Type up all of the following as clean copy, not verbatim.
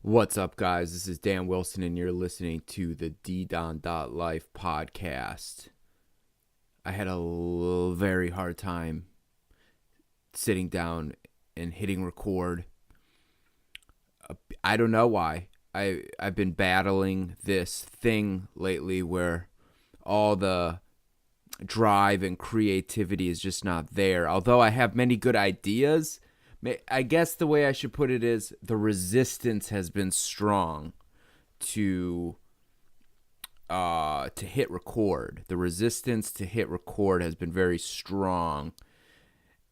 What's up, guys? This is Dan Wilson, and you're listening to the ddon.life podcast. I had a very hard time sitting down and hitting record. I don't know why. I've been battling this thing lately where all the drive and creativity is just not there. Although I have many good ideas, I guess the way I should put it is the resistance has been strong to hit record. The resistance to hit record has been very strong,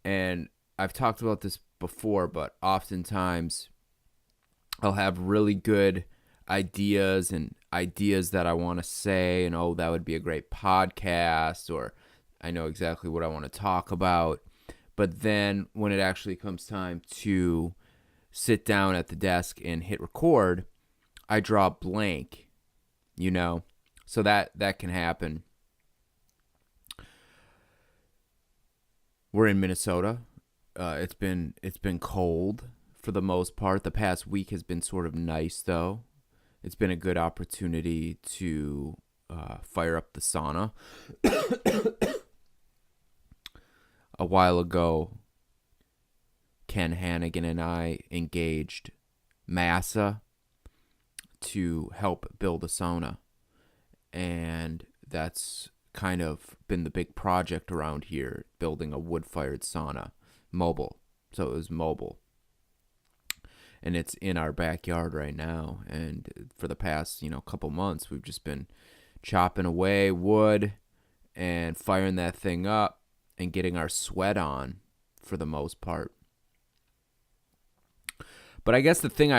and I've talked about this before, but oftentimes I'll have really good ideas and ideas that I want to say, and that would be a great podcast, or I know exactly what I want to talk about. But then when it actually comes time to sit down at the desk and hit record, I draw blank, So that can happen. We're in Minnesota. It's been cold for the most part. The past week has been sort of nice, though. It's been a good opportunity to fire up the sauna. A while ago, Ken Hannigan and I engaged Massa to help build a sauna. And that's kind of been the big project around here, building a wood-fired sauna, mobile. So it was mobile. And it's in our backyard right now. And for the past, couple months, we've just been chopping away wood and firing that thing up and getting our sweat on for the most part. But I guess the thing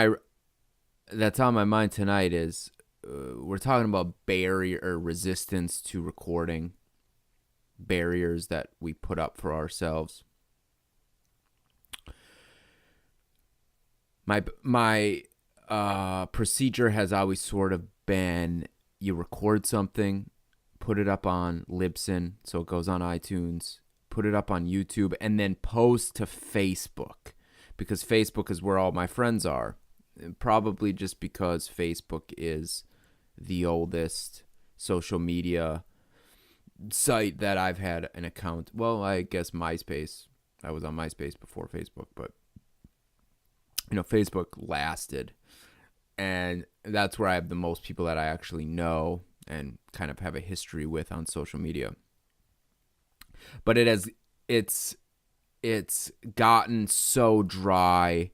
that's on my mind tonight is we're talking about barrier or resistance to recording, barriers that we put up for ourselves. My procedure has always sort of been you record something, put it up on Libsyn, so it goes on iTunes, put it up on YouTube, and then post to Facebook, because Facebook is where all my friends are. And probably just because Facebook is the oldest social media site that I've had an account. Well, I guess MySpace. I was on MySpace before Facebook, but Facebook lasted. And that's where I have the most people that I actually know and kind of have a history with on social media. But it's gotten so dry,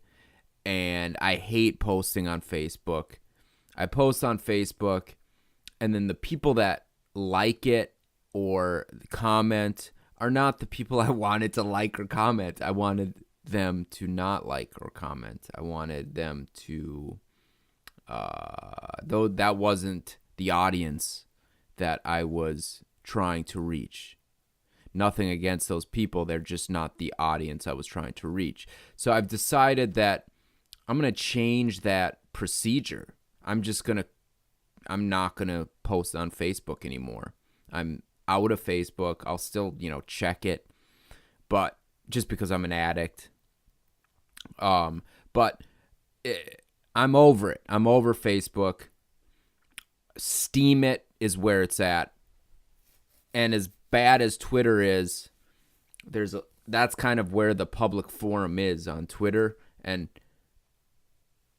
and I hate posting on Facebook. I post on Facebook, and then the people that like it or comment are not the people I wanted to like or comment. I wanted them to not like or comment. I wanted them to, though that wasn't the audience that I was trying to reach. Nothing against those people. They're just not the audience I was trying to reach. So I've decided that I'm going to change that procedure. I'm not going to post on Facebook anymore. I'm out of Facebook. I'll still, check it, but just because I'm an addict. I'm over it. I'm over Facebook. Steemit is where it's at. And as bad as Twitter is, that's kind of where the public forum is on Twitter. And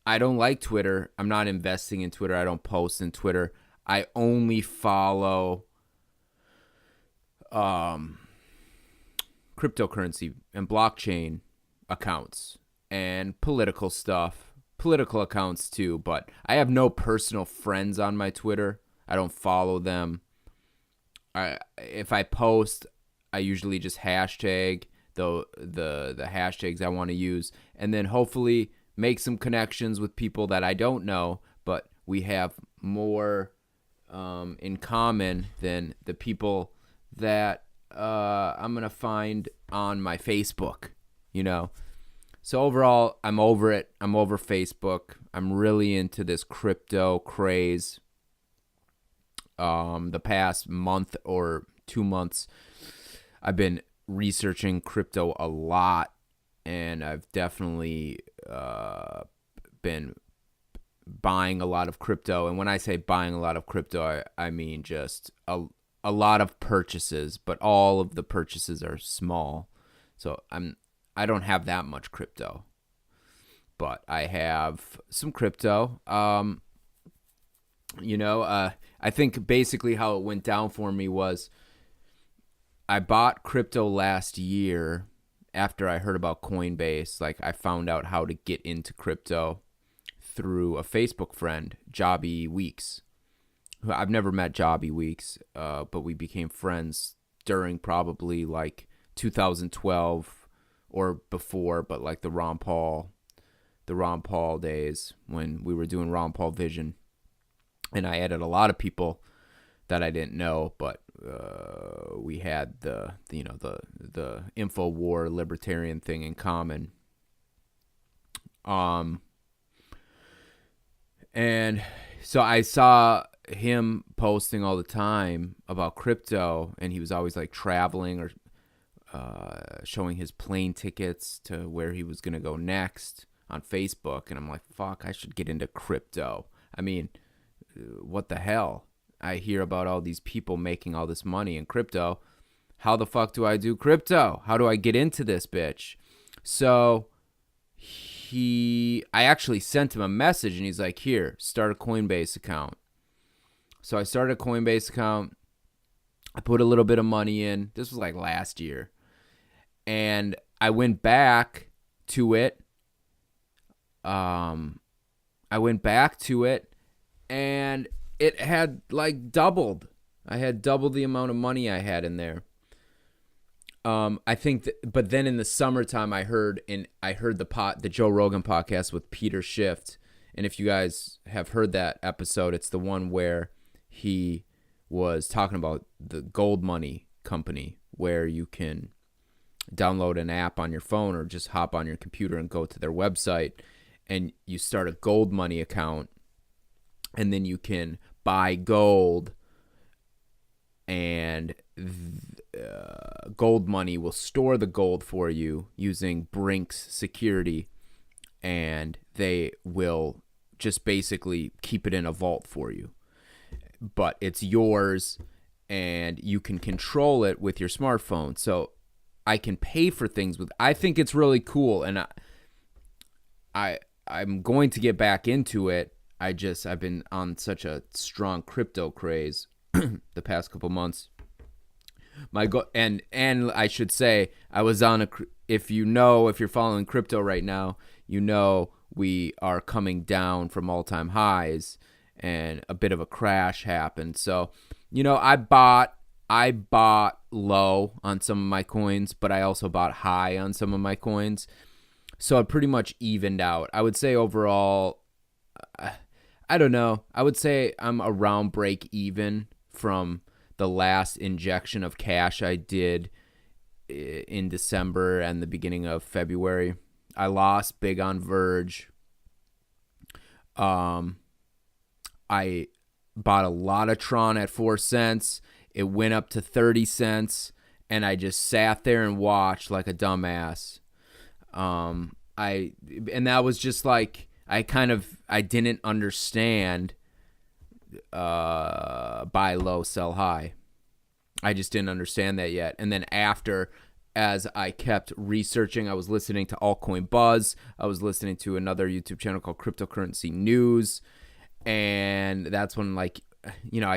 I don't like Twitter. I'm not investing in Twitter. I don't post in Twitter. I only follow cryptocurrency and blockchain accounts and political stuff, political accounts too. But I have no personal friends on my Twitter. I don't follow them. If I post, I usually just hashtag the hashtags I want to use, and then hopefully make some connections with people that I don't know, but we have more in common than the people that I'm going to find on my Facebook, So overall, I'm over it. I'm over Facebook. I'm really into this crypto craze. The past month or 2 months, I've been researching crypto a lot, and I've definitely been buying a lot of crypto. And when I say buying a lot of crypto, I mean just a lot of purchases, but all of the purchases are small. So I don't have that much crypto, but I have some crypto. I think basically how it went down for me was I bought crypto last year after I heard about Coinbase. Like, I found out how to get into crypto through a Facebook friend, Jobby Weeks. I've never met Jobby Weeks, but we became friends during probably like 2012 or before, but like the Ron Paul days when we were doing Ron Paul Vision. And I added a lot of people that I didn't know, but we had the InfoWar libertarian thing in common. And so I saw him posting all the time about crypto, and he was always like traveling or showing his plane tickets to where he was going to go next on Facebook. And I'm like, fuck, I should get into crypto. I mean, what the hell? I hear about all these people making all this money in crypto. How the fuck do I do crypto? How do I get into this bitch? So I actually sent him a message, and he's like, here, start a Coinbase account. So I started a Coinbase account. I put a little bit of money in. This was like last year. And I went back to it. And it had like doubled. I had double the amount of money I had in there. I think but then in the summertime I heard the Joe Rogan podcast with Peter Schiff. And if you guys have heard that episode, it's the one where he was talking about the Gold Money company, where you can download an app on your phone or just hop on your computer and go to their website, and you start a Gold Money account, and then you can buy gold, and Gold Money will store the gold for you using Brink's security, and they will just basically keep it in a vault for you. But it's yours, and you can control it with your smartphone. So I can pay for things with. I think it's really cool, and I'm going to get back into it. I've been on such a strong crypto craze the past couple months. And I should say, I was on if you're following crypto right now, we are coming down from all-time highs, and a bit of a crash happened. So, I bought low on some of my coins, but I also bought high on some of my coins. So it pretty much evened out. I would say overall, I don't know. I would say I'm around break even from the last injection of cash I did in December and the beginning of February. I lost big on Verge. I bought a lot of Tron at 4 cents. It went up to 30 cents, and I just sat there and watched like a dumbass. And that was just like, I didn't understand buy low, sell high. I just didn't understand that yet. And then as I kept researching, I was listening to Altcoin Buzz. I was listening to another YouTube channel called Cryptocurrency News. And that's when, I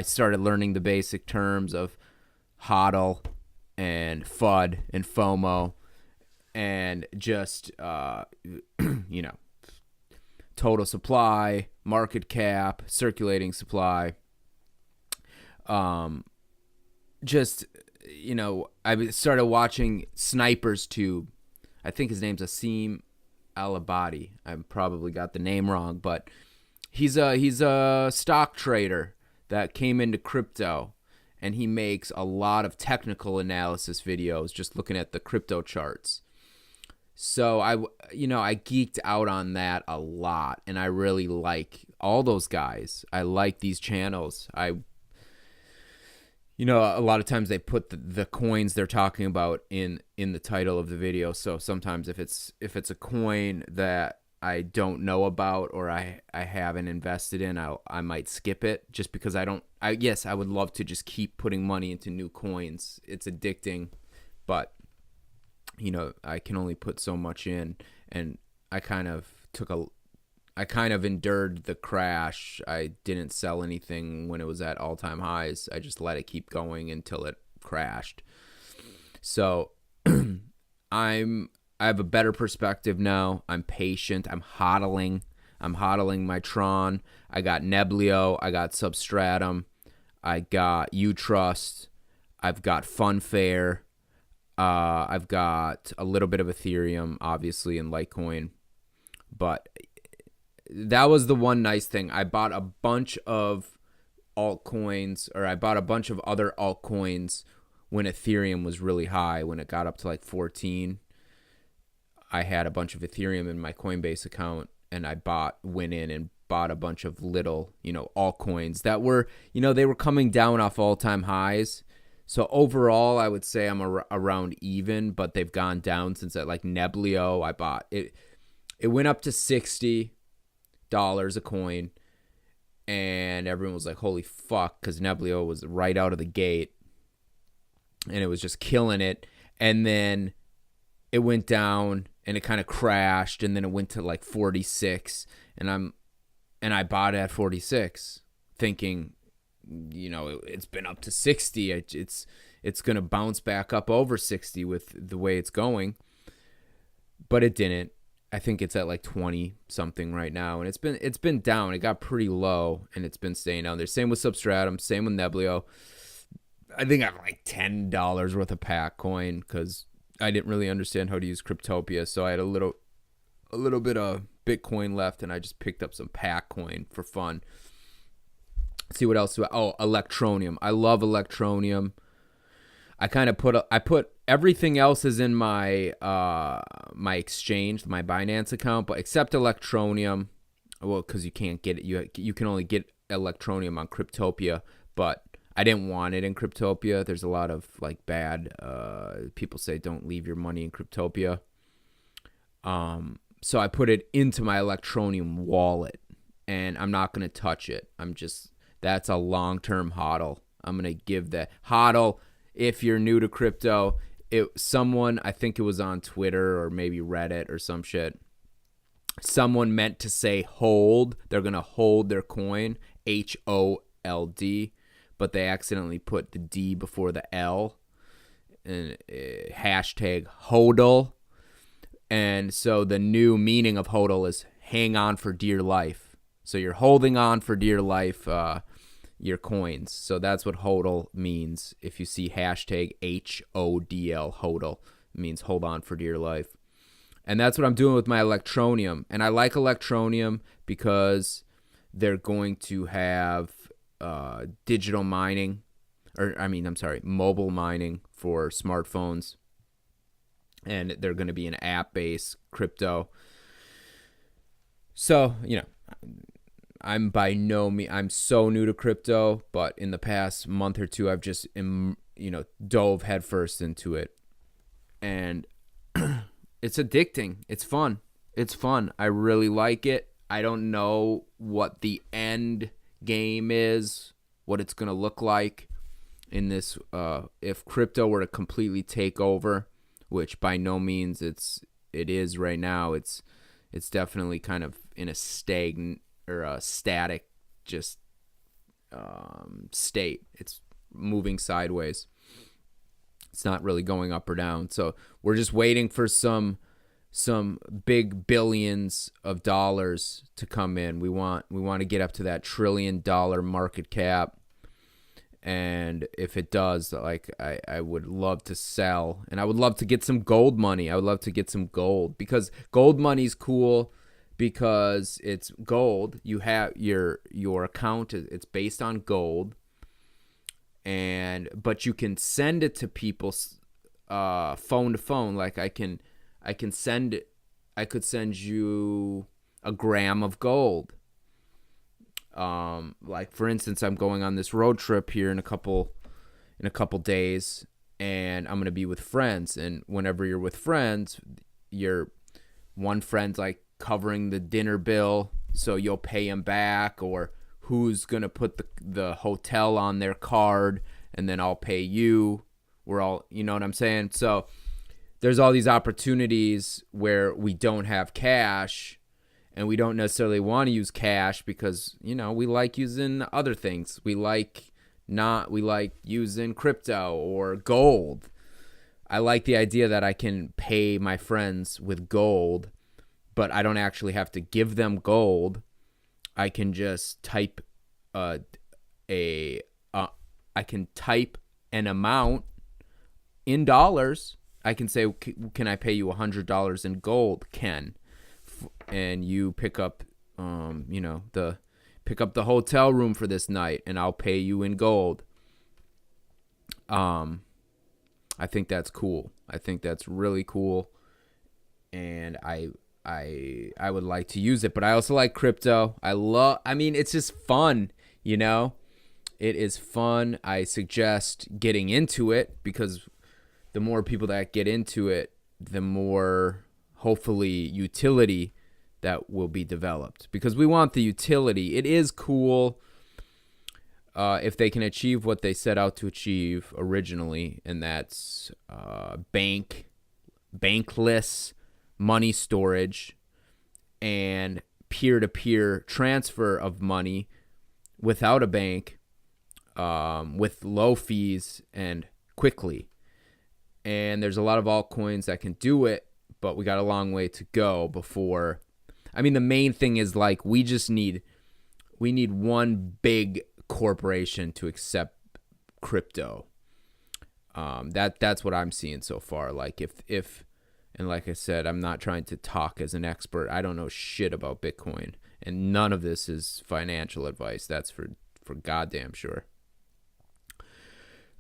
started learning the basic terms of HODL and FUD and FOMO and just, total supply, market cap, circulating supply. I started watching Sniper's Tube. I think his name's Asim Alabadi. I probably got the name wrong, but he's a stock trader that came into crypto, and he makes a lot of technical analysis videos just looking at the crypto charts. So I geeked out on that a lot, and I really like all those guys. I like these channels. A lot of times they put the coins they're talking about in the title of the video. So sometimes if it's a coin that I don't know about or I haven't invested in, I might skip it just because yes, I would love to just keep putting money into new coins. It's addicting, but I can only put so much in, and I kind of endured the crash. I didn't sell anything when it was at all-time highs. I just let it keep going until it crashed. So I have a better perspective now. I'm patient. I'm hodling my Tron. I got Neblio. I got Substratum. I got Utrust. I've got Funfair. I've got a little bit of Ethereum, obviously, and Litecoin. But that was the one nice thing. I bought a bunch of altcoins, or I bought a bunch of other altcoins when Ethereum was really high, when it got up to like 14. I had a bunch of Ethereum in my Coinbase account, and I went in and bought a bunch of little, altcoins that were, they were coming down off all-time highs. So overall, I would say I'm around even, but they've gone down since that. Like Neblio, I bought it. It went up to $60 a coin, and everyone was like, holy fuck, because Neblio was right out of the gate, and it was just killing it. And then it went down, and it kind of crashed, and then it went to like 46, and I bought it at 46, thinking, it's been up to 60. It's going to bounce back up over 60 with the way it's going, but it didn't. I think it's at like 20 something right now, and it's been down. It got pretty low, and it's been staying down there. Same with Substratum, same with Neblio. I think I have like $10 worth of Pack coin because I didn't really understand how to use Cryptopia, so I had a little bit of Bitcoin left, and I just picked up some Pack coin for fun. Let's see what else. Electronium. I love Electronium. I kind of put everything else is in my my exchange, my Binance account, but except Electronium. Well, because you can't get it. You can only get Electronium on Cryptopia, but I didn't want it in Cryptopia. There's a lot of like bad people say don't leave your money in Cryptopia. So I put it into my Electronium wallet, and I'm not gonna touch it. That's a long-term hodl. I'm gonna give that hodl. If you're new to crypto, someone, I think it was on Twitter or maybe Reddit or some shit, someone meant to say hold. They're going to hold their coin, HOLD, but they accidentally put the D before the L, and hashtag hodl. And so the new meaning of hodl is hang on for dear life. So you're holding on for dear life, your coins. So that's what hodl means. If you see hashtag HODL, hodl, it means hold on for dear life. And that's what I'm doing with my Electronium. And I like Electronium because they're going to have digital mining, mobile mining for smartphones. And they're going to be an app-based crypto. So, I'm by no means, I'm so new to crypto, but in the past month or two, I've just, dove headfirst into it. And it's addicting. It's fun. I really like it. I don't know what the end game is, what it's going to look like in this, if crypto were to completely take over, which by no means it is right now. It's definitely kind of in a stagnant, or a static just state. It's moving sideways. It's not really going up or down. So we're just waiting for some big billions of dollars to come in. We want to get up to that $1 trillion market cap. And if it does, like I would love to sell, and I would love to get some gold money. I would love to get some gold because gold money's cool. Because it's gold, you have your account. It's based on gold, but you can send it to people, phone to phone. Like I could send you a gram of gold. Like for instance, I'm going on this road trip here in a couple days, and I'm gonna be with friends. And whenever you're with friends, one friend's like covering the dinner bill, so you'll pay him back, or who's going to put the hotel on their card and then I'll pay you. We're all, you know what I'm saying? So there's all these opportunities where we don't have cash and we don't necessarily want to use cash because, we like using other things. We like using crypto or gold. I like the idea that I can pay my friends with gold, but I don't actually have to give them gold. I can just type I can type an amount in dollars. I can say, can I pay you $100 in gold, Ken? And you pick up, pick up the hotel room for this night, and I'll pay you in gold. I think that's cool. I think that's really cool, and I would like to use it, but I also like crypto. It's just fun, It is fun. I suggest getting into it because the more people that get into it, the more, hopefully, utility that will be developed. Because we want the utility. It is cool if they can achieve what they set out to achieve originally, and that's bankless money storage and peer-to-peer transfer of money without a bank, with low fees and quickly. And there's a lot of altcoins that can do it, but we got a long way to go before. The main thing is we need one big corporation to accept crypto. That's what I'm seeing so far. And like I said, I'm not trying to talk as an expert. I don't know shit about Bitcoin, and none of this is financial advice. That's for goddamn sure.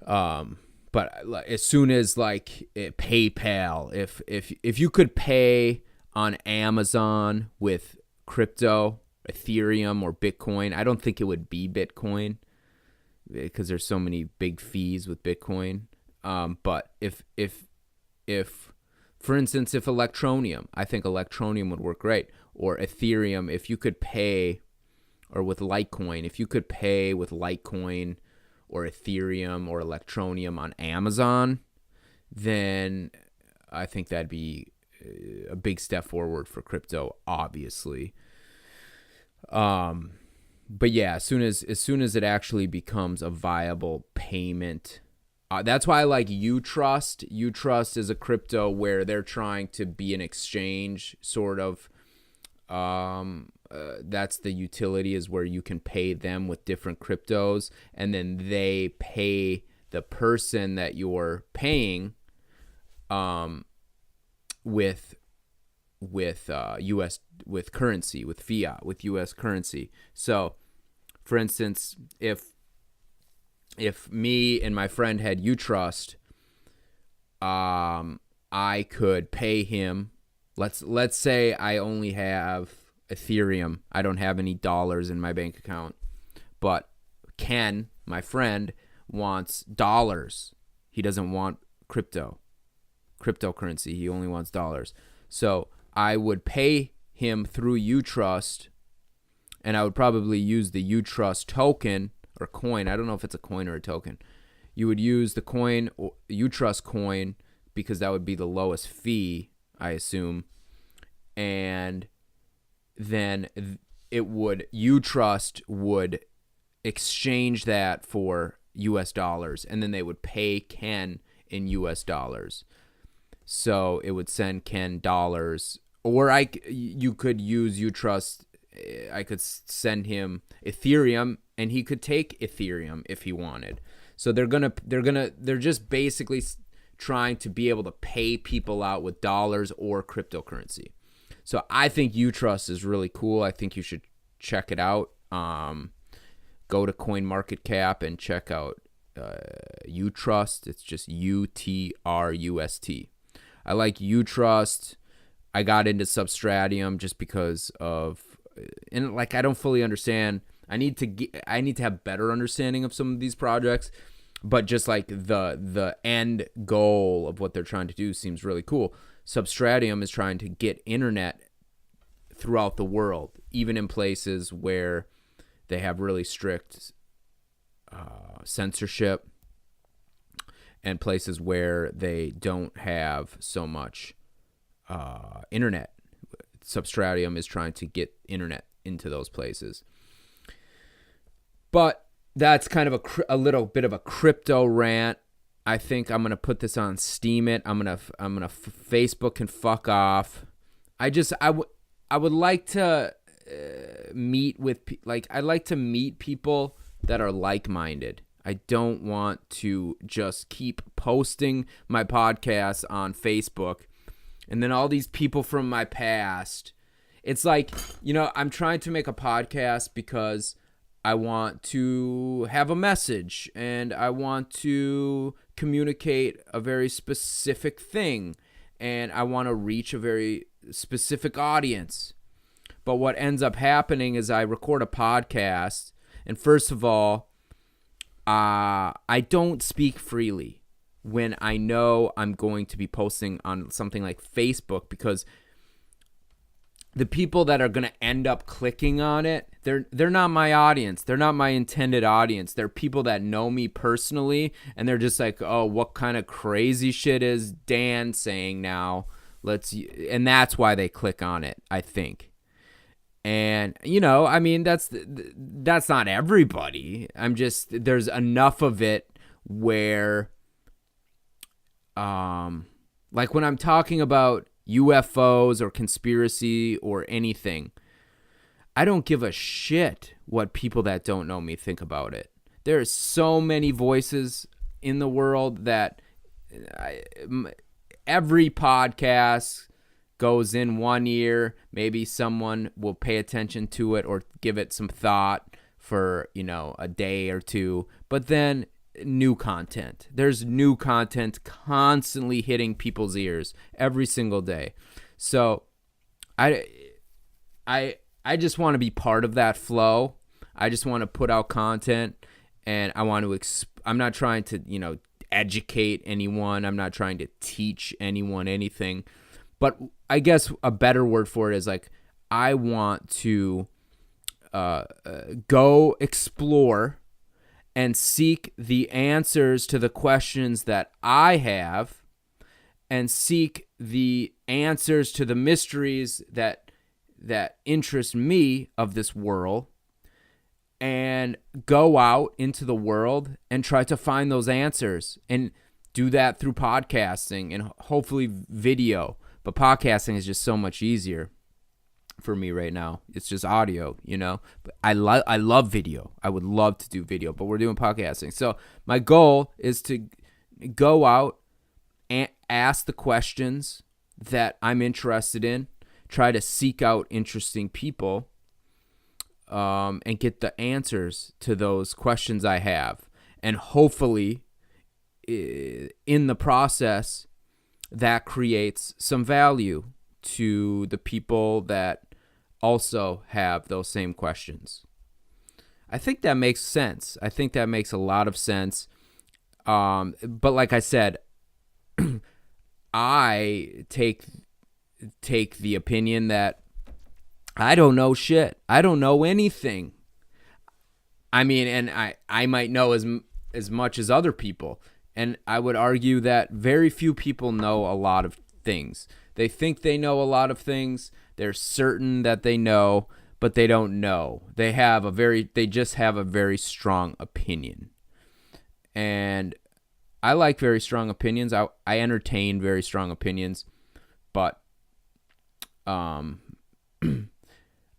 But as soon as PayPal, if you could pay on Amazon with crypto, Ethereum or Bitcoin, I don't think it would be Bitcoin because there's so many big fees with Bitcoin. But if for instance, if Electroneum, I think Electroneum would work great, or Ethereum, if you could pay, or with Litecoin, if you could pay with Litecoin or Ethereum or Electroneum on Amazon, then I think that'd be a big step forward for crypto, obviously. But yeah, as soon as it actually becomes a viable payment, that's why I like Utrust. Utrust is a crypto where they're trying to be an exchange, sort of. That's the utility, is where you can pay them with different cryptos, and then they pay the person that you're paying with currency, with fiat, with US currency. So, for instance, if me and my friend had Utrust, I could pay him. Let's say I only have Ethereum. I don't have any dollars in my bank account. But Ken, my friend, wants dollars. He doesn't want cryptocurrency. He only wants dollars. So I would pay him through Utrust, and I would probably use the Utrust token or coin. I don't know if it's a coin or a token. You would use the coin, Utrust coin, because that would be the lowest fee, I assume. And then Utrust would exchange that for US dollars, and then they would pay Ken in US dollars. So it would send Ken dollars, or you could use Utrust. I could send him Ethereum, and he could take Ethereum if he wanted. So they're just basically trying to be able to pay people out with dollars or cryptocurrency. So I think Utrust is really cool. I think you should check it out. Go to CoinMarketCap and check out Utrust. It's just UTRUST. I like Utrust. I got into Substratium just because of, and I don't fully understand. I need to have better understanding of some of these projects, but just the end goal of what they're trying to do seems really cool. Substratium is trying to get internet throughout the world, even in places where they have really strict censorship and places where they don't have so much internet. Substratium is trying to get internet into those places. But that's kind of a little bit of a crypto rant. I think I'm gonna put this on Steemit. I'm gonna Facebook can fuck off. I would like to meet with I'd like to meet people that are like-minded. I don't want to just keep posting my podcasts on Facebook and then all these people from my past. It's like, I'm trying to make a podcast because I want to have a message and I want to communicate a very specific thing and I want to reach a very specific audience. But what ends up happening is I record a podcast, and first of all, I don't speak freely when I know I'm going to be posting on something like Facebook, because the people that are going to end up clicking on it, they're not my audience. They're not my intended audience. They're people that know me personally, and they're just like, oh, what kind of crazy shit is Dan saying now? And that's why they click on it, I think. And, that's not everybody. There's enough of it where, like when I'm talking about UFOs or conspiracy or anything, I don't give a shit what people that don't know me think about it. There's so many voices in the world that every podcast goes in one ear. Maybe someone will pay attention to it or give it some thought for, a day or two. But then new content. There's new content constantly hitting people's ears every single day. So I just want to be part of that flow. I just want to put out content, and I want to I'm not trying to, educate anyone. I'm not trying to teach anyone anything. But I guess a better word for it is like, I want to go explore and seek the answers to the questions that I have, and seek the answers to the mysteries that interest me of this world, and go out into the world and try to find those answers, and do that through podcasting and hopefully video. But podcasting is just so much easier for me right now. It's just audio, But I love video. I would love to do video, but we're doing podcasting. So my goal is to go out and ask the questions that I'm interested in, try to seek out interesting people, and get the answers to those questions I have. And hopefully, in the process, that creates some value to the people that also have those same questions. I think that makes sense. I think that makes a lot of sense. But like I said, I take the opinion that I don't know shit. I don't know anything. I mean, and I might know as much as other people. And I would argue that very few people know a lot of things. They think they know a lot of things. They're certain that they know, but they don't know. They just have a very strong opinion. And I like very strong opinions. I entertain very strong opinions, but I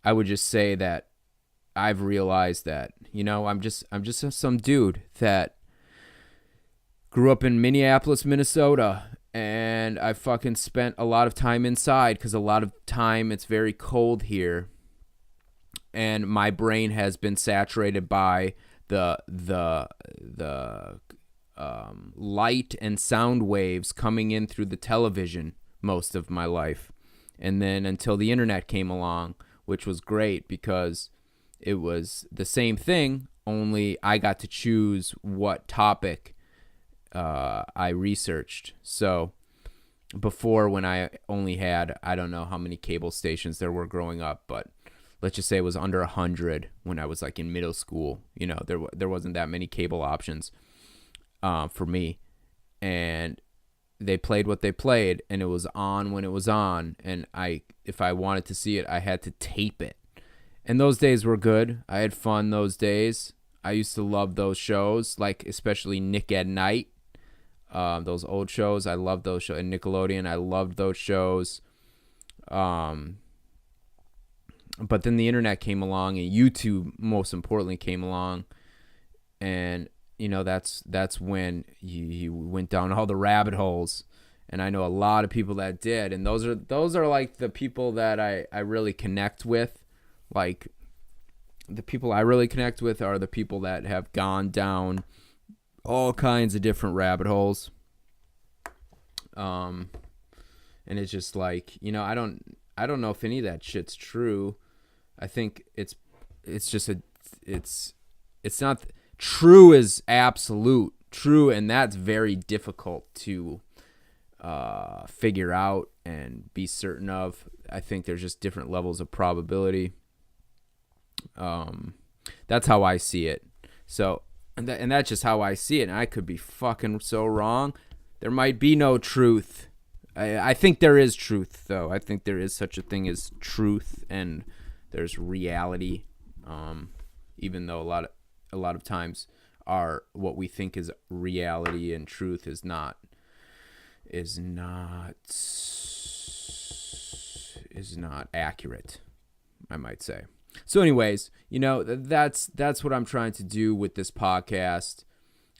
would just say that I've realized that, I'm just some dude that grew up in Minneapolis, Minnesota, and I fucking spent a lot of time inside because a lot of time it's very cold here, and my brain has been saturated by the light and sound waves coming in through the television most of my life, and then until the internet came along, which was great because it was the same thing, only I got to choose what topic I researched. So before, when I only had, I don't know how many cable stations there were growing up, but let's just say it was under 100 when I was like in middle school. You know, there wasn't that many cable options for me, and they played what they played, and it was on when it was on, and if I wanted to see it, I had to tape it. And those days were good. I had fun those days. I used to love those shows, like especially Nick at Night. Those old shows, I loved those shows. And Nickelodeon, I loved those shows. But then the internet came along, and YouTube, most importantly, came along, and you know that's when you went down all the rabbit holes. And I know a lot of people that did, and those are like the people that I really connect with. Like, the people I really connect with are the people that have gone down all kinds of different rabbit holes. And it's just like, you know, I don't know if any of that shit's true. I think it's not true is absolute true, and that's very difficult to figure out and be certain of. I think there's just different levels of probability. That's how I see it. So, and that's just how I see it. And I could be fucking so wrong. There might be no truth. I think there is truth, though. I think there is such a thing as truth, and there's reality. Even though a lot of times what we think is reality and truth is not accurate, I might say. So anyways, you know, that's what I'm trying to do with this podcast.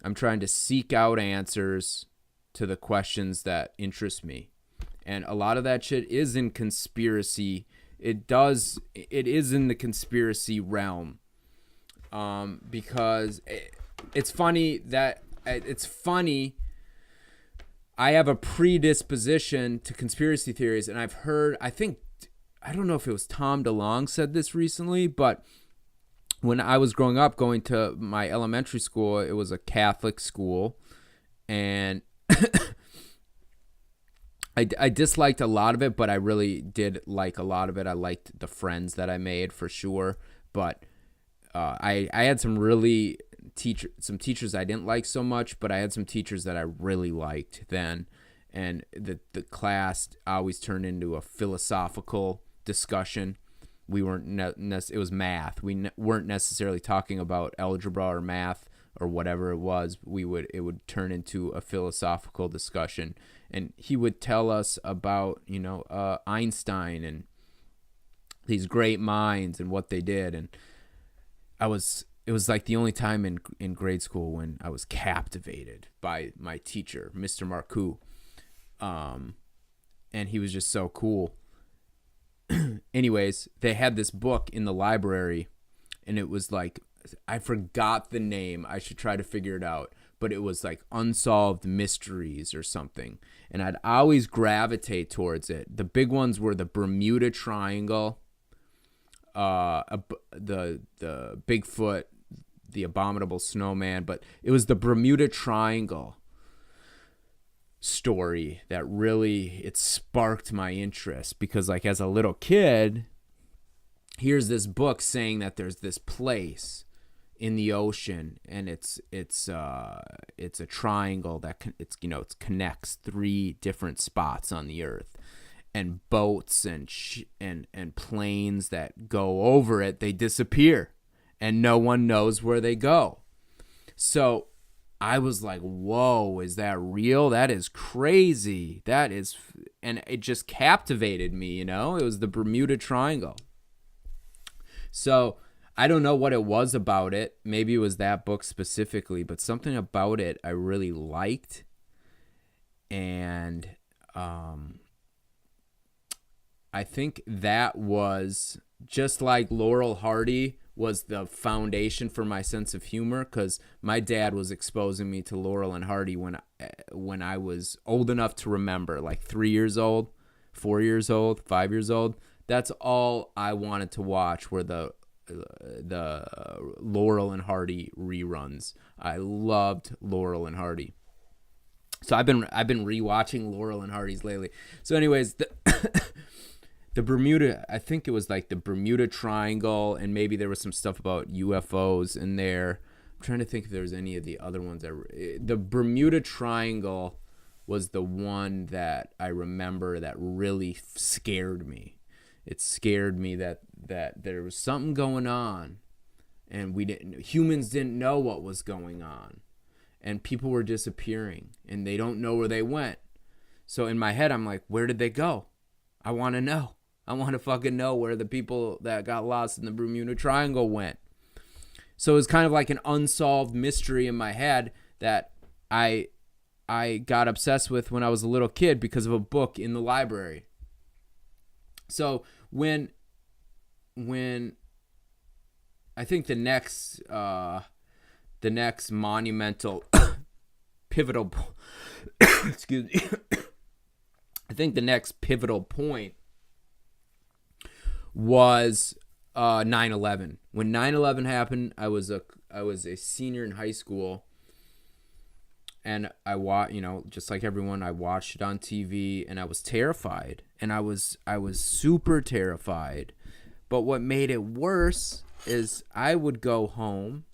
I'm trying to seek out answers to the questions that interest me. And a lot of that shit is in conspiracy. It is in the conspiracy realm. Because it's funny. I have a predisposition to conspiracy theories, and I've heard, I don't know if it was Tom DeLonge said this recently, but when I was growing up, going to my elementary school, it was a Catholic school, and I disliked a lot of it, but I really did like a lot of it. I liked the friends that I made, for sure, but I had some teachers I didn't like so much, but I had some teachers that I really liked then, and the class always turned into a philosophical discussion. We weren't it was math. We weren't necessarily talking about algebra or math or whatever it was. It would turn into a philosophical discussion, and he would tell us about, you know, Einstein and these great minds and what they did. And it was like the only time in grade school when I was captivated by my teacher, Mr. Marcoux. And he was just so cool. Anyways, they had this book in the library, and it was like, I forgot the name. I should try to figure it out. But it was like Unsolved Mysteries or something. And I'd always gravitate towards it. The big ones were the Bermuda Triangle, the Bigfoot, the Abominable Snowman. But it was the Bermuda Triangle story that really, it sparked my interest, because like as a little kid, here's this book saying that there's this place in the ocean, and it's a triangle that it connects 3 different spots on the earth, and boats and planes that go over it, they disappear, and no one knows where they go. So I was like, whoa, is that real? That is crazy. And it just captivated me, you know? It was the Bermuda Triangle. So I don't know what it was about it. Maybe it was that book specifically, but something about it I really liked. And I think that was just like Laurel Hardy was the foundation for my sense of humor, because my dad was exposing me to Laurel and Hardy when I was old enough to remember, like 3 years old, 4 years old, 5 years old. That's all I wanted to watch were the Laurel and Hardy reruns. I loved Laurel and Hardy. So I've been rewatching Laurel and Hardy's lately. So anyways, the Bermuda, I think it was like the Bermuda Triangle, and maybe there was some stuff about UFOs in there. I'm trying to think if there's any of the other ones. The Bermuda Triangle was the one that I remember that really scared me. It scared me that there was something going on, and humans didn't know what was going on, and people were disappearing, and they don't know where they went. So in my head, I'm like, where did they go? I want to know. I want to fucking know where the people that got lost in the Bermuda Triangle went. So it was kind of like an unsolved mystery in my head that I got obsessed with when I was a little kid because of a book in the library. So when I think the next monumental pivotal excuse me I think the next pivotal point was 9/11. When 9/11 happened, I was a senior in high school, and just like everyone, I watched it on TV, and I was terrified, and I was super terrified. But what made it worse is I would go home,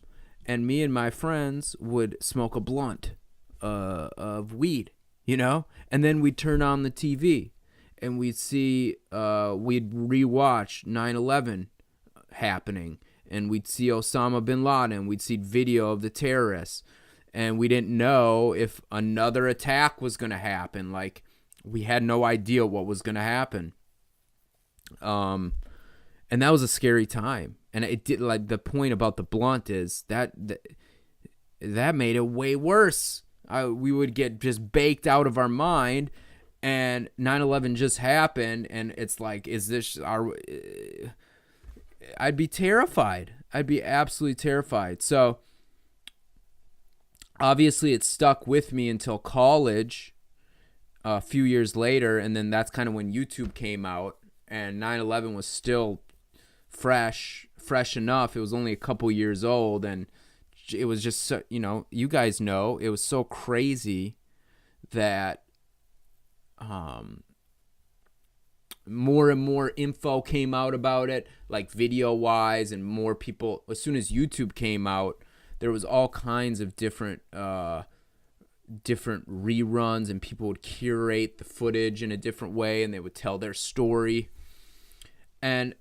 and me and my friends would smoke a blunt of weed, and then we'd turn on the TV, and we'd rewatch 9/11 happening, and we'd see Osama bin Laden, we'd see video of the terrorists, and we didn't know if another attack was going to happen. Like, we had no idea what was going to happen. And that was a scary time. And it did, like, the point about the blunt is that made it way worse. We would get just baked out of our mind, and 9/11 just happened, and it's like, I'd be terrified. I'd be absolutely terrified. So obviously it stuck with me until college, a few years later, and then that's kind of when YouTube came out, and 9/11 was still fresh enough. It was only a couple years old, and it was just so, you guys know, it was so crazy that more and more info came out about it, like video wise, and more people. As soon as YouTube came out, there was all kinds of different reruns, and people would curate the footage in a different way, and they would tell their story. And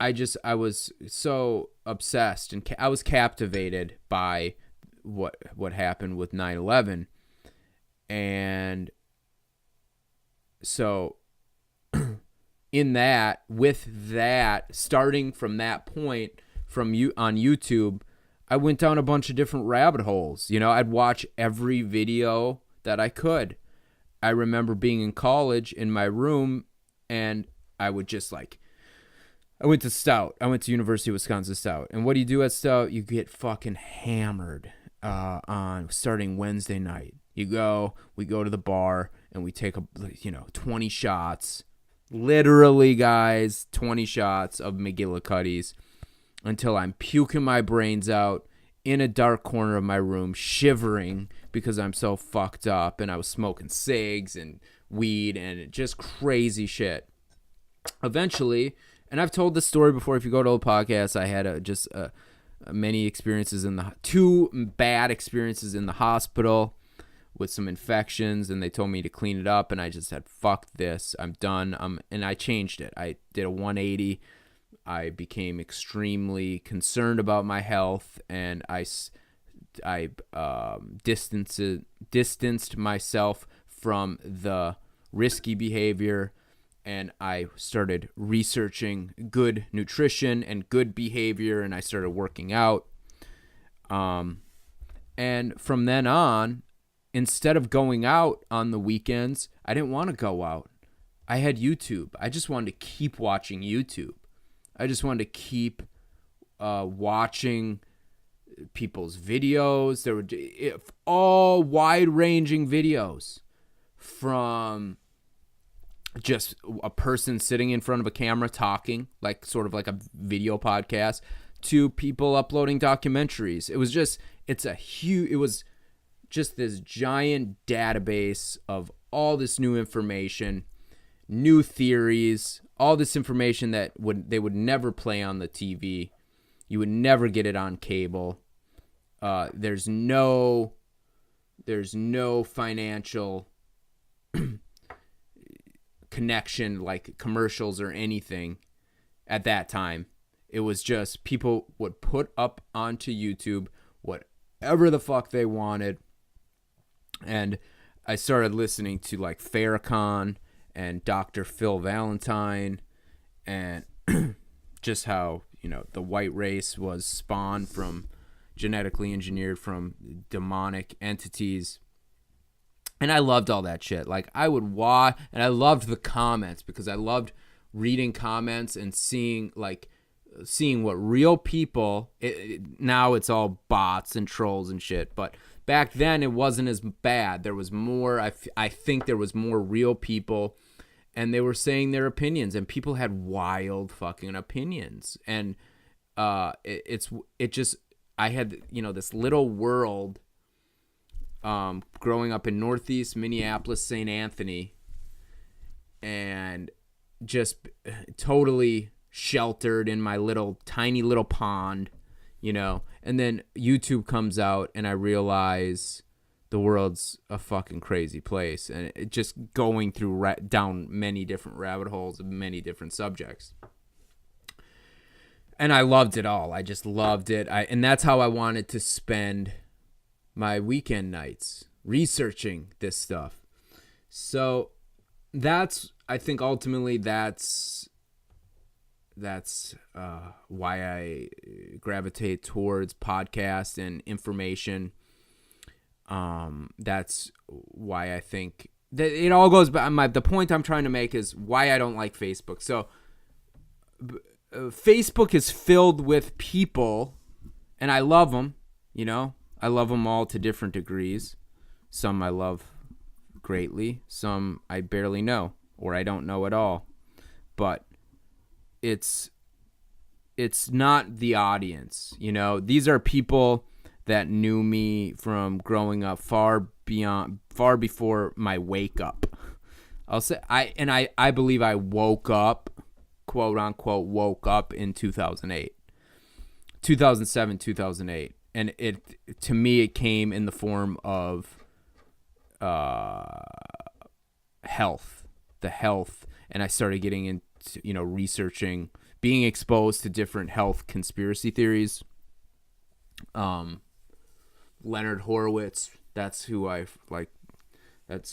I was so obsessed, and I was captivated by what happened with 9/11. And so starting from that point, on YouTube, I went down a bunch of different rabbit holes. I'd watch every video that I could. I remember being in college in my room, and I would just I went to Stout. I went to University of Wisconsin Stout. And what do you do at Stout? You get fucking hammered on starting Wednesday night. We go to the bar, and we take 20 shots. Literally, guys, 20 shots of McGillicuddy's until I'm puking my brains out in a dark corner of my room, shivering because I'm so fucked up, and I was smoking cigs and weed and just crazy shit. Eventually, and I've told this story before, if you go to the podcast, I had many experiences two bad experiences in the hospital with some infections, and they told me to clean it up, and I just said, fuck this, I'm done. And I changed it. I did a 180. I became extremely concerned about my health, and I distanced myself from the risky behavior, and I started researching good nutrition and good behavior, and I started working out. And from then on, instead of going out on the weekends, I didn't want to go out. I had YouTube. I just wanted to keep watching YouTube. I just wanted to keep watching people's videos. There were all wide-ranging videos, from just a person sitting in front of a camera talking, like sort of like a video podcast, to people uploading documentaries. It was just this giant database of all this new information, new theories, all this information that they would never play on the TV. You would never get it on cable. There's no financial connection like commercials or anything at that time. It was just people would put up onto YouTube whatever the fuck they wanted. And I started listening to like Farrakhan and Dr. Phil Valentine, and just how, the white race was spawned from genetically engineered from demonic entities. And I loved all that shit. Like, I would watch, and I loved the comments because I loved reading comments and seeing what real people, now it's all bots and trolls and shit, but back then it wasn't as bad. There was more, I think there was more real people, and they were saying their opinions, and people had wild fucking opinions. And I had, this little world growing up in Northeast Minneapolis, St. Anthony, and just totally sheltered in my tiny little pond, and then YouTube comes out and I realize the world's a fucking crazy place, and it just going through down many different rabbit holes of many different subjects. And I loved it all. I just loved it. And that's how I wanted to spend my weekend nights, researching this stuff. So I think ultimately that's why I gravitate towards podcasts and information. That's why I think that it all goes back. The point I'm trying to make is why I don't like Facebook. So Facebook is filled with people, and I love them, I love them all to different degrees. Some I love greatly, some I barely know, or I don't know at all. But it's not the audience, These are people that knew me from growing up far before my wake up. I'll say I believe I woke up, quote unquote, woke up in 2007, 2008. And to me, it came in the form of health, and I started getting into, researching, being exposed to different health conspiracy theories. Leonard Horowitz, that's who I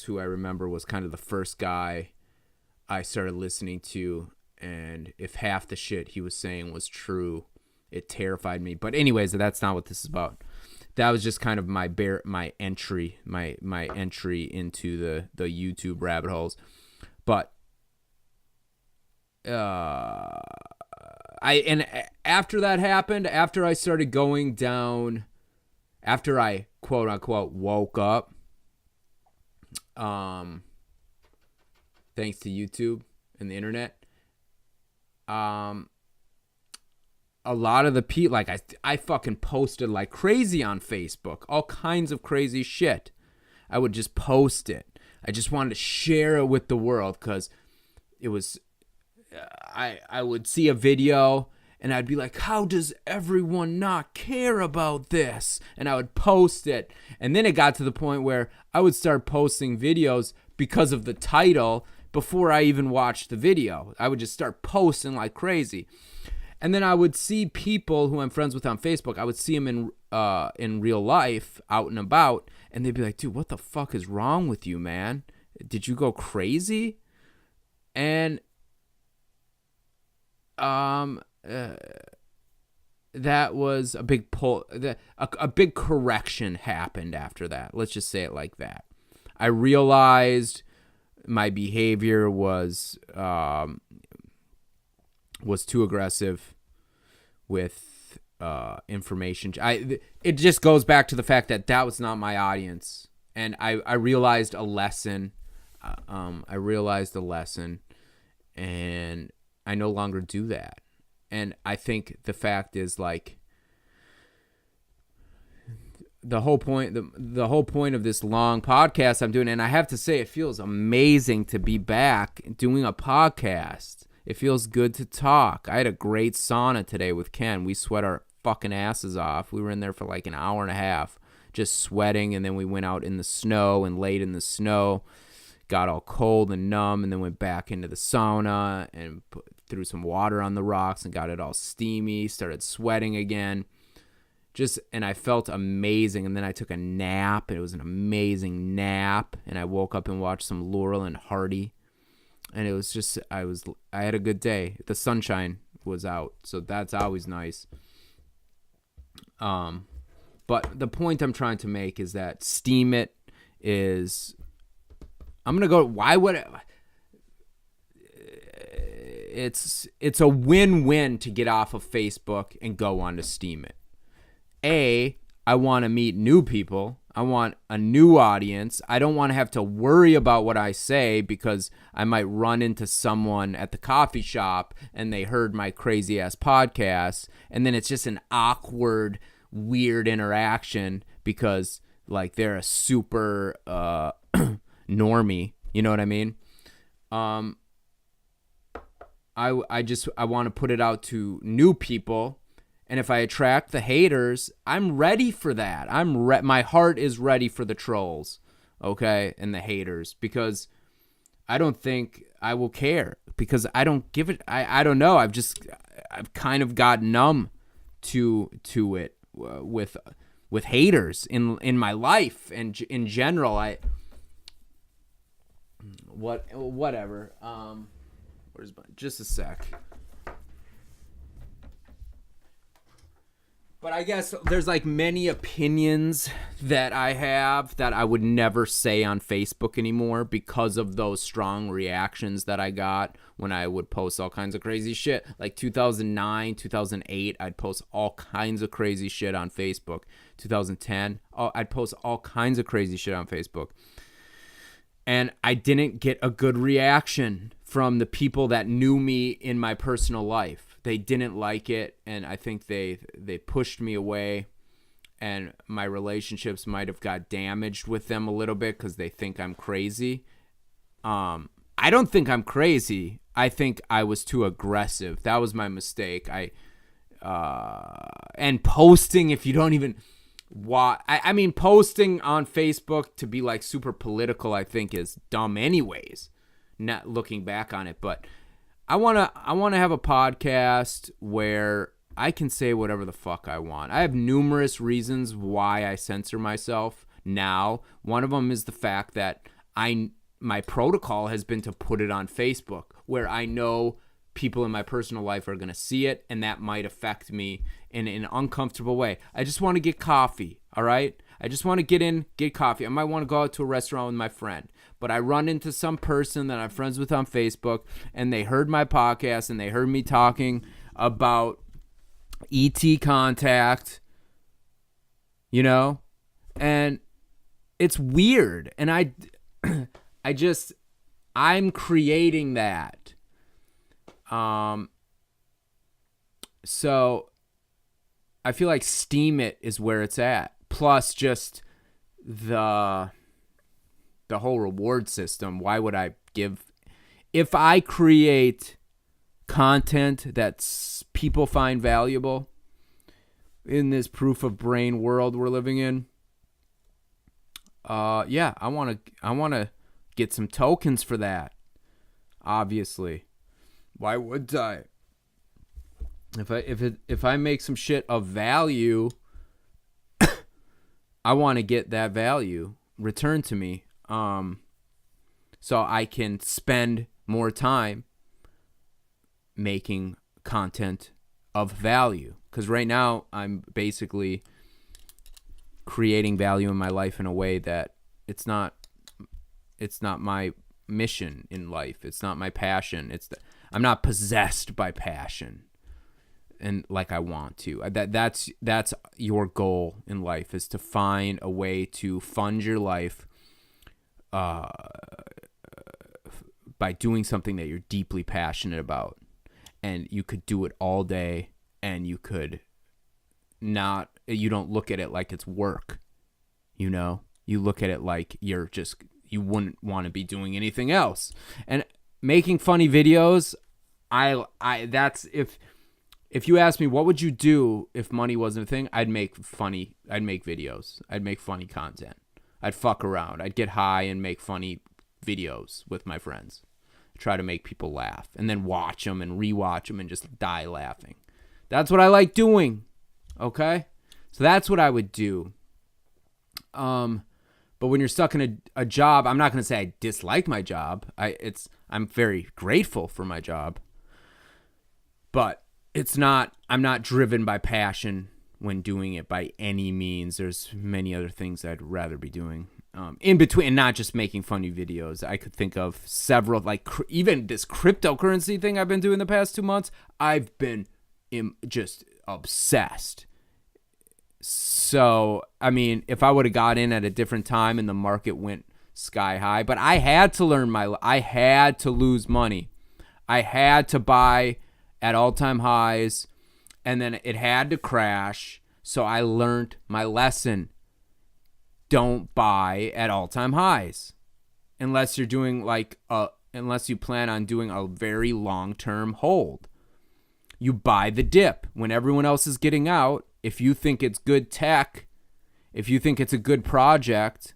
remember was kind of the first guy I started listening to, and if half the shit he was saying was true, it terrified me. But anyways, that's not what this is about. That was just kind of my entry into the YouTube rabbit holes. But after that happened, after I started going down, after I quote unquote woke up, thanks to YouTube and the internet, a lot of the people, like I fucking posted like crazy on Facebook, all kinds of crazy shit. I would just post it. I just wanted to share it with the world because it was, I would see a video and I'd be like, how does everyone not care about this? And I would post it. And then it got to the point where I would start posting videos because of the title before I even watched the video. I would just start posting like crazy. And then I would see people who I'm friends with on Facebook. I would see them in real life, out and about, and they'd be like, dude, what the fuck is wrong with you, man? Did you go crazy? And that was a big pull. A big correction happened after that. Let's just say it like that. I realized my behavior was too aggressive with information. It just goes back to the fact that was not my audience, and I realized a lesson. And I no longer do that. And I think the fact is, like, the whole point of this long podcast I'm doing, and I have to say it feels amazing to be back doing a podcast. It feels good to talk. I had a great sauna today with Ken. We sweat our fucking asses off. We were in there for like an hour and a half just sweating, and then we went out in the snow and laid in the snow, got all cold and numb, and then went back into the sauna and threw some water on the rocks and got it all steamy, started sweating again. And I felt amazing, and then I took a nap. It was an amazing nap, and I woke up and watched some Laurel and Hardy, and it was just, I had a good day. The sunshine was out, so that's always nice. But the point I'm trying to make is that Steemit is, I'm gonna go. Why would it's a win-win to get off of Facebook and go on to Steemit. I want to meet new people. I want a new audience. I don't want to have to worry about what I say because I might run into someone at the coffee shop and they heard my crazy ass podcast, and then it's just an awkward, weird interaction because like they're a super normie. You know what I mean? I want to put it out to new people. And if I attract the haters, I'm ready for that. My heart is ready for the trolls, okay, and the haters, because I don't think I will care, because I don't give it. I don't know. I've kind of got numb to it with haters in my life and in general. Whatever. Just a sec. But I guess there's like many opinions that I have that I would never say on Facebook anymore because of those strong reactions that I got when I would post all kinds of crazy shit. Like 2009, 2008, I'd post all kinds of crazy shit on Facebook. 2010, I'd post all kinds of crazy shit on Facebook. And I didn't get a good reaction from the people that knew me in my personal life. They didn't like it, and I think they pushed me away, and my relationships might have got damaged with them a little bit because they think I'm crazy. I don't think I'm crazy. I think I was too aggressive. That was my mistake. And posting, if you don't even... I mean, posting on Facebook to be like super political, I think is dumb anyways, not looking back on it. But I want to have a podcast where I can say whatever the fuck I want. I have numerous reasons why I censor myself now. One of them is the fact that my protocol has been to put it on Facebook, where I know people in my personal life are going to see it, and that might affect me in an uncomfortable way. I just want to get coffee, all right? I just want to get coffee. I might want to go out to a restaurant with my friend, but I run into some person that I'm friends with on Facebook, and they heard my podcast, and they heard me talking about ET contact, you know? And it's weird, and I'm creating that. So I feel like Steemit is where it's at. Plus just the whole reward system. Why would I give... If I create content that people find valuable in this proof of brain world we're living in, I want to get some tokens for that. Obviously. Why would I? If I make some shit of value, I want to get that value returned to me, so I can spend more time making content of value. Because right now I'm basically creating value in my life in a way that it's not my mission in life. It's not my passion. I'm not possessed by passion, and like I want to. That's your goal in life, is to find a way to fund your life by doing something that you're deeply passionate about, and you could do it all day, and you don't look at it like it's work. You look at it like you wouldn't want to be doing anything else. And making funny videos, that's if you ask me what would you do if money wasn't a thing, I'd make videos. I'd make funny content. I'd fuck around. I'd get high and make funny videos with my friends. Try to make people laugh and then watch them and rewatch them and just die laughing. That's what I like doing. Okay? So that's what I would do. But when you're stuck in a job, I'm not going to say I dislike my job. I'm very grateful for my job. But I'm not driven by passion when doing it by any means. There's many other things I'd rather be doing. In between, and not just making funny videos. I could think of several, like even this cryptocurrency thing I've been doing the past 2 months. I've been just obsessed. So, I mean, if I would have got in at a different time and the market went sky high, but I had to I had to lose money. I had to buy at all-time highs, and then it had to crash. So I learned my lesson. Don't buy at all-time highs unless you're doing unless you plan on doing a very long-term hold. You buy the dip when everyone else is getting out. If you think it's good tech, if you think it's a good project,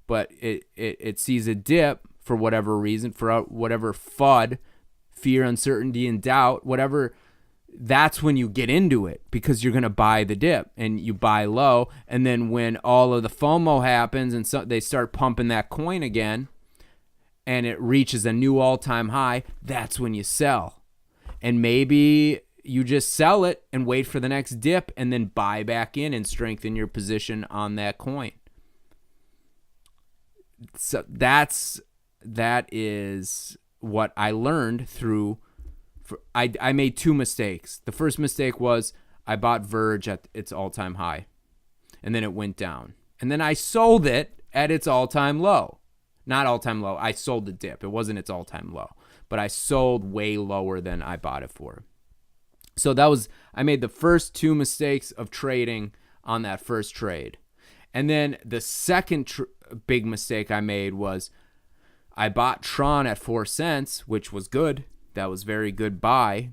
but it sees a dip for whatever reason, for whatever FUD, fear, uncertainty, and doubt, whatever, that's when you get into it because you're going to buy the dip and you buy low. And then when all of the FOMO happens and they start pumping that coin again and it reaches a new all-time high, that's when you sell. And maybe you just sell it and wait for the next dip and then buy back in and strengthen your position on that coin. So that is what I learned through. I made 2 mistakes. The first mistake was I bought Verge at its all-time high, and then it went down. And then I sold it at its all-time low. Not all-time low. I sold the dip. It wasn't its all-time low, but I sold way lower than I bought it for. So I made the first 2 mistakes of trading on that first trade. And then the second big mistake I made was I bought Tron at 4 cents, which was good. That was very good buy.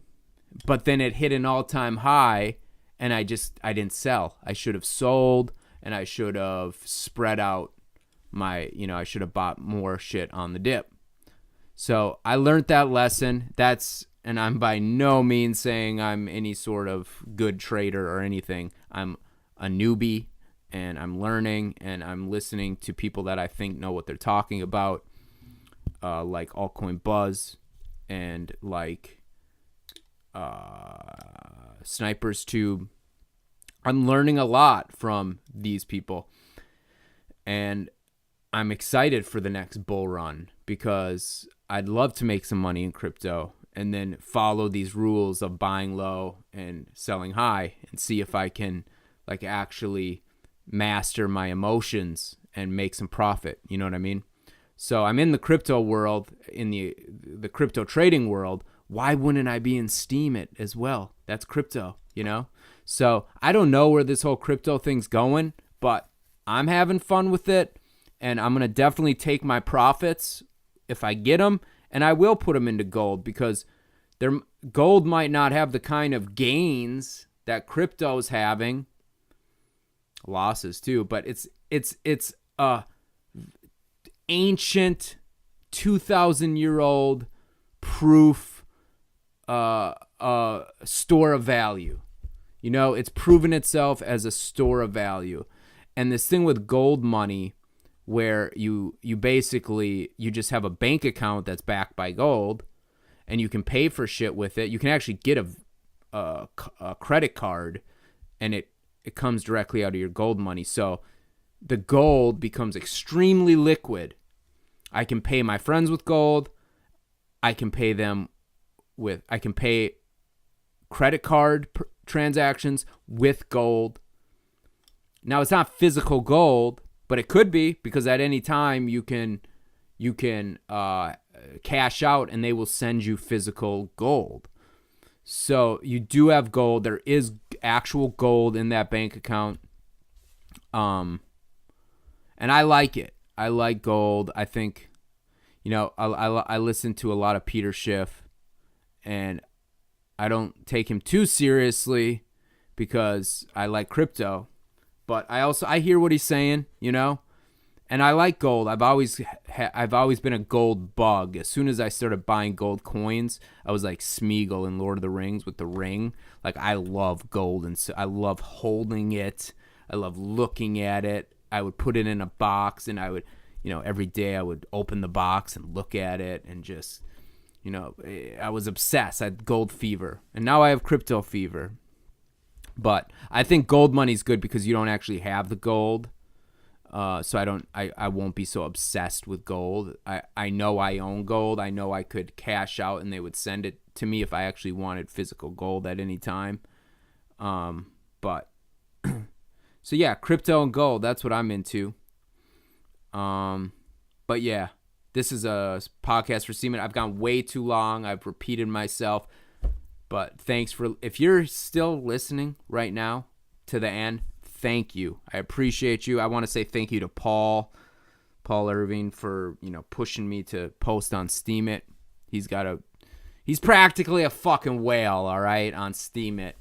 But then it hit an all-time high, and I didn't sell. I should have sold, and I should have spread out I should have bought more shit on the dip. So I learned that lesson. And I'm by no means saying I'm any sort of good trader or anything. I'm a newbie, and I'm learning, and I'm listening to people that I think know what they're talking about, like Altcoin Buzz and like Sniper's Tube. I'm learning a lot from these people, and I'm excited for the next bull run because I'd love to make some money in crypto and then follow these rules of buying low and selling high and see if I can actually master my emotions and make some profit. You know what I mean? So I'm in the crypto world, in the crypto trading world. Why wouldn't I be in Steemit as well? That's crypto, So I don't know where this whole crypto thing's going, but I'm having fun with it, and I'm going to definitely take my profits if I get them, and I will put them into gold because gold might not have the kind of gains that crypto's having. Losses too, but it's a ancient 2,000-year-old proof store of value. It's proven itself as a store of value. And this thing with gold money where you basically just have a bank account that's backed by gold and you can pay for shit with it. You can actually get a credit card and it comes directly out of your gold money. So the gold becomes extremely liquid. I can pay my friends with gold. I can pay credit card transactions with gold. Now it's not physical gold, but it could be because at any time you can cash out and they will send you physical gold. So you do have gold. There is actual gold in that bank account. And I like it. I like gold. I think, I listen to a lot of Peter Schiff, and I don't take him too seriously because I like crypto. But I hear what he's saying, and I like gold. I've always been a gold bug. As soon as I started buying gold coins, I was like Smeagol in Lord of the Rings with the ring. Like, I love gold, and so I love holding it. I love looking at it. I would put it in a box, and I would, every day I would open the box and look at it, and just, I was obsessed. I had gold fever, and now I have crypto fever. But I think gold money's good because you don't actually have the gold. So I won't be so obsessed with gold. I know I own gold. I know I could cash out and they would send it to me if I actually wanted physical gold at any time. But so yeah, crypto and gold, that's what I'm into. But yeah, this is a podcast for Steemit. I've gone way too long. I've repeated myself, but if you're still listening right now to the end, thank you. I appreciate you. I want to say thank you to Paul Irving for, pushing me to post on Steemit. He's practically a fucking whale, all right, on Steemit.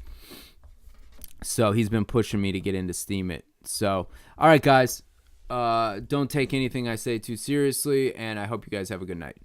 So he's been pushing me to get into Steemit. So, all right, guys, don't take anything I say too seriously, and I hope you guys have a good night.